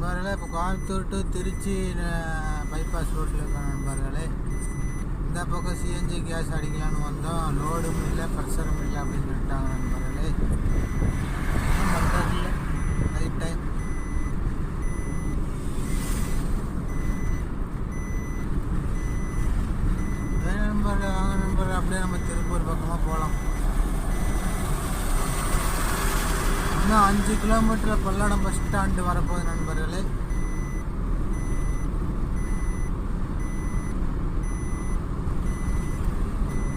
நண்பர்களே, இப்போ Coimbatore to Trichy bypass ரோட்டில் இருக்க நண்பர்களே. இந்த பக்கம் சிஎன்ஜி கேஸ் அடிக்கலான்னு வந்தோம். லோடும் இல்லை, ப்ரெஷரும் இல்லை அப்படின்னு சொல்லிட்டாங்க நண்பர்களே. பண்ணுறது இல்லை நைட் டைம். நண்பர்களே வாங்க நண்பர்களே, அப்படியே நம்ம திருப்பூர் பக்கமாக போகலாம். இன்னும் 5 கிலோமீட்டர் பல்லடம் பஸ் ஸ்டாண்டு வரப்போகுது நண்பர்களே.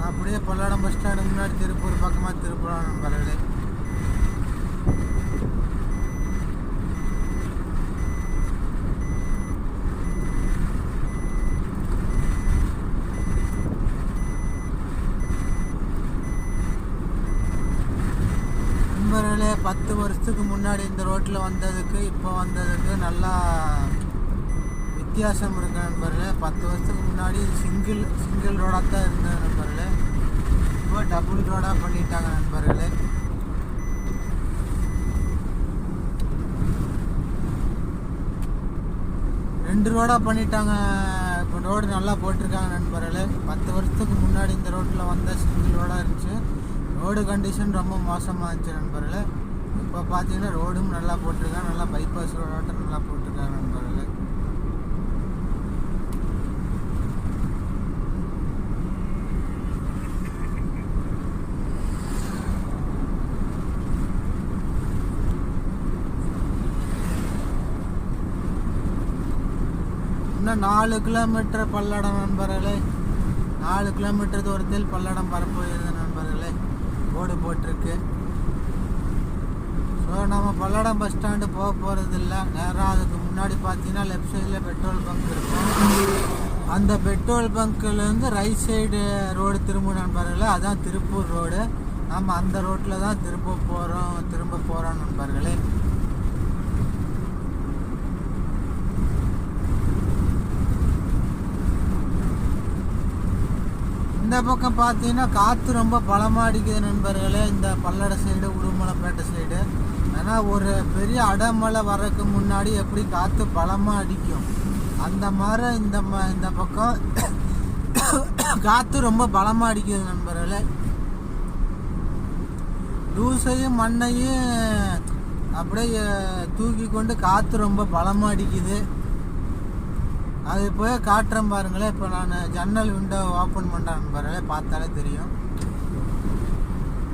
அப்படியே பல்லடம் பஸ் ஸ்டாண்டு முன்னாடி திருப்பூர் பக்கமாக திருப்பூர் நண்பர்களே. நண்பர்களே, 10 வருஷத்துக்கு முன்னாடி இந்த ரோட்டில் வந்ததுக்கு இப்போ வந்ததுக்கு நல்லா வித்தியாசம் இருக்கு நண்பர்களே. 10 வருஷத்துக்கு முன்னாடி சிங்கிள் ரோடாக தான் இருந்தது நண்பர்களே. இப்போ டபுள் ரோடாக பண்ணிட்டாங்க நண்பர்களே. ரெண்டு ரோடாக பண்ணிட்டாங்க. இப்போ ரோடு நல்லா போட்டிருக்காங்க நண்பர்களே. 10 வருஷத்துக்கு முன்னாடி இந்த ரோட்டில் வந்த சிங்கிள் ரோடாக இருந்துச்சு. ரோடு கண்டிஷன் ரொம்ப மோசமாக இருந்துச்சு நண்பர்களே. இப்போ பார்த்தீங்கன்னா ரோடும் நல்லா போட்டிருக்காங்க. நல்லா பைபாஸ் ரோடாட்டம் நல்லா போட்டிருக்காங்க நண்பர்களே. இன்னும் 4 கிலோமீட்டர் பல்லடம் நண்பர்களே. 4 கிலோமீட்டர் தூரத்தில் பல்லடம் வரப்போகிறது நண்பர்களே. போர்டு போட்டிருக்கு. ஸோ நம்ம பல்லடம் பஸ் ஸ்டாண்டு போக போகிறது இல்லை. நேராக அதுக்கு முன்னாடி பார்த்தீங்கன்னா லெஃப்ட் சைடில் பெட்ரோல் பங்க் இருக்கும். அந்த பெட்ரோல் பங்க்லேருந்து ரைட் சைடு ரோடு திரும்ப நண்பர்களே. அதான் திருப்பூர் ரோடு. நம்ம அந்த ரோட்டில் தான் திரும்ப போகிறோம் நண்பர்களே. இந்த பக்கம் பார்த்தீங்கன்னா காற்று ரொம்ப பலமாக அடிக்குது நண்பர்களே. இந்த பல்லட சைடு, உடுமலைப்பேட்டை சைடு. ஏன்னா ஒரு பெரிய அடைமழை வர்றதுக்கு முன்னாடி எப்படி காற்று பலமாக அடிக்கும், அந்த மாதிரி இந்த பக்கம் காற்று ரொம்ப பலமாக அடிக்குது நண்பர்களே. தூசையும் மண்ணையும் அப்படியே தூக்கி கொண்டு காற்று ரொம்ப பலமாக அடிக்குது. அது போய் காட்டுறேன் பாருங்களேன். இப்போ நான் ஜன்னல் விண்டோ ஓப்பன் பண்ணுறேன் நண்பர்களே, பார்த்தாலே தெரியும்.